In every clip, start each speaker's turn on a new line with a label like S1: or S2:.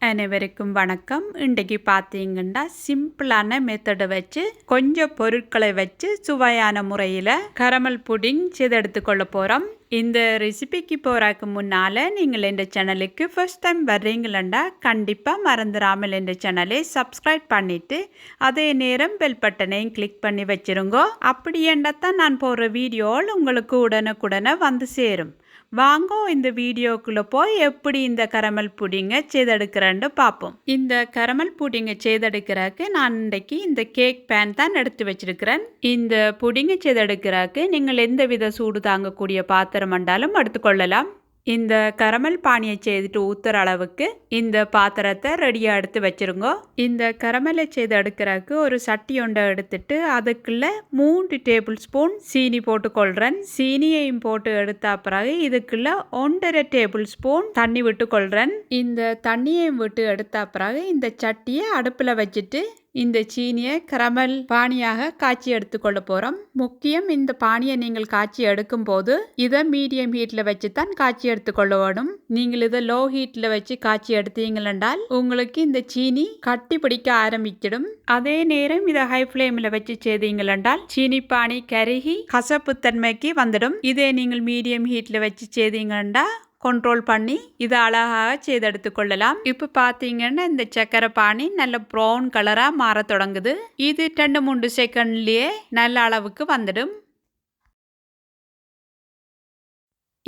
S1: அனைவருக்கும் வணக்கம். இன்றைக்கு பார்த்தீங்கன்னா சிம்பிளான மெத்தடை வச்சு கொஞ்சம் பொருட்களை வச்சு சுவையான முறையில் கரமல் புடிங் செய்தெடுத்துக்கொள்ள போகிறோம். இந்த ரெசிபிக்கு போகிறதுக்கு முன்னால் நீங்கள் இந்த சேனலுக்கு ஃபர்ஸ்ட் டைம் வர்றீங்களா கண்டிப்பாக மறந்துடாமல் இந்த சேனலை சப்ஸ்கிரைப் பண்ணிவிட்டு அதே நேரம் பெல் பட்டனையும் கிளிக் பண்ணி வச்சுருங்கோ. அப்படி என்றத்தான் நான் போடுற வீடியோவில் உங்களுக்கு உடனுக்குடனே வந்து சேரும். வாங்கோ இந்த வீடியோக்குள்ளே போய் எப்படி இந்த கரமல் புடிங்கை செய்தெடுக்கிறேன்னு பார்ப்போம். இந்த கரமல் புடிங்கை செய்தெடுக்கிறதுக்கு நான் இன்றைக்கு இந்த கேக் பேன் தான் எடுத்து வச்சிருக்கிறேன். இந்த புடிங்கை செய்தெடுக்கிறதுக்கு நீங்கள் எந்த வித சூடு தாங்கக்கூடிய பாத்திரம் என்றாலும் எடுத்துக்கொள்ளலாம். இந்த கரமல் பானியை செய்துட்டு ஊற்றுற அளவுக்கு இந்த பாத்திரத்தை ரெடியாக எடுத்து வச்சுருங்க. இந்த கரமலை செய்து எடுக்கிறதுக்கு ஒரு சட்டி ஒன்றை எடுத்துட்டு அதுக்குள்ளே 3 டேபிள் ஸ்பூன் சீனி போட்டுக்கொள்கிறேன். சீனியையும் போட்டு எடுத்த பிறகு இதுக்குள்ளே 1.5 டேபிள் ஸ்பூன் தண்ணி விட்டுக்கொள்கிறேன். இந்த தண்ணியையும் விட்டு எடுத்த பிறகு இந்த சட்டியை அடுப்பில் வச்சுட்டு இந்த சீனியை கரமல் பானியாக காய்ச்சி எடுத்துக்கொள்ள போகிறோம். முக்கியம், இந்த பானியை நீங்கள் காய்ச்சி எடுக்கும் போது இதை மீடியம் ஹீட்டில் வச்சு தான் காய்ச்சி எடுத்துக்கொள்ள வேணும். நீங்கள் இதை லோ ஹீட்டில் வச்சு காய்ச்சி எடுத்தீங்களென்றால் உங்களுக்கு இந்த சீனி கட்டி பிடிக்க ஆரம்பிச்சிடும். அதே நேரம் இதை ஹை ஃப்ளேமில் வச்சு செய்தீங்களென்றால் சீனி பானி கருகி கசப்பு தன்மைக்கு வந்துடும். இதே நீங்கள் மீடியம் ஹீட்டில் வச்சு செய்தீங்கன்னா கண்ட்ரோல் பண்ணி இதை அழகாக செய்தெடுத்து கொள்ளலாம். இப்போ பார்த்தீங்கன்னா இந்த சக்கரை பானி நல்ல ப்ரௌன் கலராக மாற தொடங்குது. இது 2-3 செகண்ட்லேயே நல்ல அளவுக்கு வந்துடும்.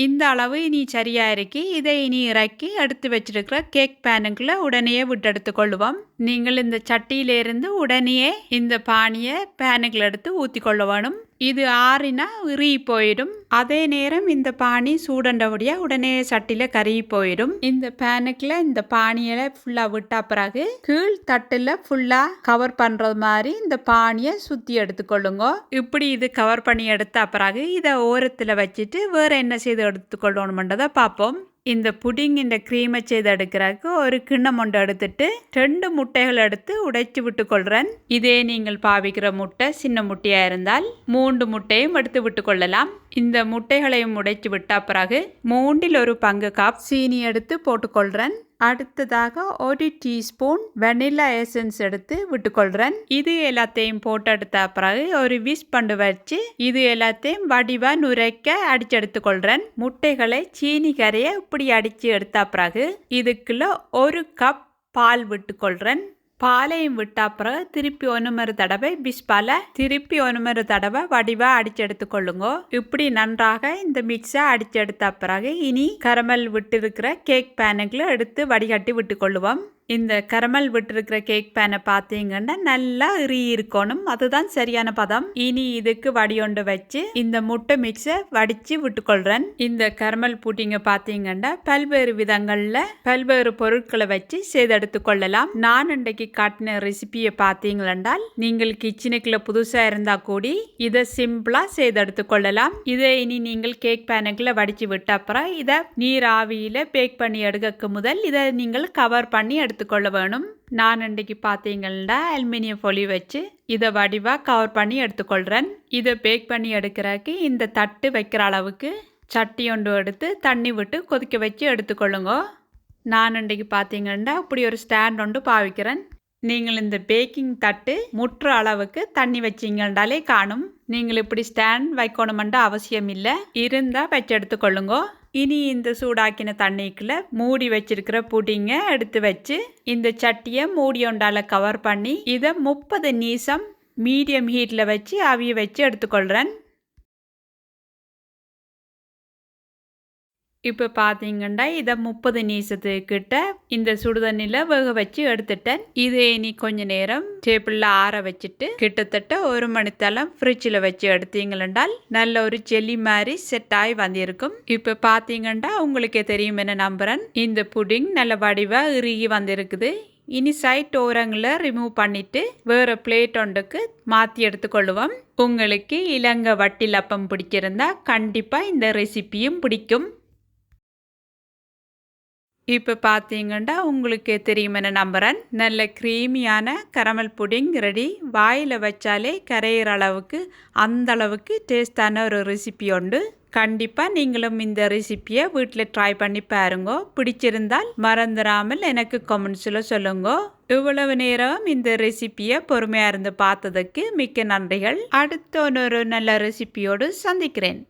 S1: இந்த அளவு இனி சரியாக இருக்கு. இதை இனி இறக்கி எடுத்து வச்சிருக்கிற கேக் பேனுக்குள்ளே உடனே விட்டு எடுத்துக்கொள்ளுவோம். நீங்கள் இந்த சட்டியிலேருந்து உடனே இந்த பானியை பேனுக்குள்ள எடுத்து ஊற்றி கொள்ள வேணும். இது ஆறினா இறுகி போயிடும். அதே நேரம் இந்த பானி சூடண்டபடியாக உடனே சட்டியில் கருகி போயிடும். இந்த பேனுக்குள்ள இந்த பானியை ஃபுல்லாக விட்ட பிறகு கீழ் தட்டில் ஃபுல்லாக கவர் பண்ணுறது மாதிரி இந்த பானியை சுற்றி எடுத்துக்கொள்ளுங்க. இப்படி இது கவர் பண்ணி எடுத்த பிறகு இதை ஓரத்தில் வச்சுட்டு வேறு என்ன செய்து எடுத்துக்கொள்ளணுன்றதை பார்ப்போம். இந்த புடிங் இந்த க்ரீமை செய்து எடுக்கிறதுக்கு ஒரு கிண்ணம் ஒன்று எடுத்துட்டு 2 முட்டைகள் எடுத்து உடைச்சி விட்டுக்கொள்கிறேன். இதே நீங்கள் பாவிக்கிற முட்டை சின்ன முட்டையாக இருந்தால் 3 முட்டையும் எடுத்து விட்டுக்கொள்ளலாம். இந்த முட்டைகளையும் உடைச்சி விட்ட பிறகு 1/3 பங்கு கப் சீனி எடுத்து போட்டுக்கொள்கிறேன். அடுத்ததாக 1 டீஸ்பூன் வெனிலா எசன்ஸ் எடுத்து விட்டுக்கொள்கிறேன். இது எல்லாத்தையும் போட்டு எடுத்த பிறகு ஒரு விஸ்க் பண்டு வச்சு இது எல்லாத்தையும் வடிவாக நுரைக்க அடிச்சு எடுத்துக்கொள்கிறேன். முட்டைகளை சீனி கரையை இப்படி அடித்து எடுத்த பிறகு இதுக்குள்ள 1 கப் பால் விட்டுக்கொள்கிறேன். பாலையும் விட்ட பிறகு திருப்பி 1 தடவை பிஸ்பால திருப்பி 1 தடவை வடிவாக அடிச்சு எடுத்துக்கொள்ளுங்க. இப்படி நன்றாக இந்த மிக்ஸை அடிச்சு எடுத்த பிறகு இனி கரமல் விட்டுருக்கிற கேக் பேனுக்குள்ள எடுத்து வடிகட்டி விட்டுக்கொள்ளுவோம். இந்த கரமல் விட்டுருக்கிற கேக் பேனை பார்த்தீங்கன்னா நல்லா இறுகி இருக்கணும். அதுதான் சரியான பதம். இனி இதுக்கு வடியொண்டு வச்சு இந்த முட்டை மிக்ஸை வடித்து விட்டுக்கொள்கிறேன். இந்த கரமல் புட்டிங்க பார்த்தீங்கன்னா பல்வேறு விதங்களில் பல்வேறு பொருட்களை வச்சு செய்தெடுத்து கொள்ளலாம். நான் இன்றைக்கு காட்டின ரெசிபியை பார்த்தீங்களென்றால் நீங்கள் கிச்சனுக்குள்ள புதுசாக இருந்தால் கூடி இதை சிம்பிளாக செய்தெடுத்து கொள்ளலாம். இதை இனி நீங்கள் கேக் பேனுக்குள்ள வடித்து விட்ட அப்புறம் இதை நீர் ஆவியில் பேக் பண்ணி எடுக்க முதல் இதை நீங்கள் கவர் பண்ணி எடுத்துக்கொள்ள வேணும். நான் இன்றைக்கு பார்த்தீங்கன்னா அலுமினியம் ஃபோலி வச்சு இதை வடிவாக கவர் பண்ணி எடுத்துக்கொள்கிறேன். இதை பேக் பண்ணி எடுக்கிறதுக்கு இந்த தட்டு வைக்கிற அளவுக்கு சட்டி ஒன்று எடுத்து தண்ணி விட்டு கொதிக்க வச்சு எடுத்துக்கொள்ளுங்க. நான் இன்றைக்கு பார்த்தீங்கன்னா இப்படி ஒரு ஸ்டாண்ட் ஒன்று பாவிக்கிறேன். நீங்கள் இந்த பேக்கிங் தட்டு முற்ற அளவுக்கு தண்ணி வச்சிங்கன்றாலே காணும். நீங்கள் இப்படி ஸ்டாண்ட் வைக்கணுமென்ற அவசியம் இல்லை. இருந்தால் வச்சு எடுத்துக்கொள்ளுங்க. இனி இந்த சூடாக்கின தண்ணிக்குள்ள மூடி வச்சிருக்கிற புடிங்கை எடுத்து வச்சு இந்த சட்டியை மூடி ஒன்றால் கவர் பண்ணி இதை 30 நிமிஷம் மீடியம் ஹீட்டில் வச்சு அவிய வச்சு எடுத்துக்கொள்கிறேன். இப்போ பார்த்தீங்கன்னா இதை 30 நிமிஷத்துக்கிட்ட இந்த சுடுதண்ணியில் வேக வச்சு எடுத்துட்டேன். இதை இனி கொஞ்ச நேரம் டேபிளில் ஆற வச்சுட்டு கிட்டத்தட்ட 1 மணித்தளம் ஃப்ரிட்ஜில் வச்சு எடுத்தீங்களென்றால் நல்ல ஒரு ஜெல்லி மாதிரி செட் ஆகி வந்திருக்கும். இப்போ பார்த்தீங்கன்னா உங்களுக்கே தெரியும் என்ன நம்புறேன். இந்த புடிங் நல்ல வடிவாக இறுகி வந்திருக்குது. இனி சைட் ஓரங்களை ரிமூவ் பண்ணிட்டு வேறு பிளேட் ஒன்றுக்கு மாற்றி எடுத்துக்கொள்ளுவோம். உங்களுக்கு இலங்கை வட்டில் அப்பம் பிடிச்சிருந்தா கண்டிப்பாக இந்த ரெசிபியும் பிடிக்கும். இப்போ பார்த்தீங்கன்னா உங்களுக்கு தெரியுமென நம்புறேன். நல்ல க்ரீமியான கரமல் புடிங் ரெடி. வாயில் வச்சாலே கரையிற அளவுக்கு அந்த அளவுக்கு டேஸ்டான ஒரு ரெசிபி உண்டு. கண்டிப்பாக நீங்களும் இந்த ரெசிப்பியை வீட்டில் ட்ரை பண்ணி பாருங்க. பிடிச்சிருந்தால் மறந்துடாமல் எனக்கு கமெண்ட்ஸில் சொல்லுங்க. இவ்வளவு நேரம் இந்த ரெசிப்பியை பொறுமையாக இருந்து பார்த்ததுக்கு மிக்க நன்றிகள். அடுத்த ஒரு நல்ல ரெசிபியோடு சந்திக்கிறேன்.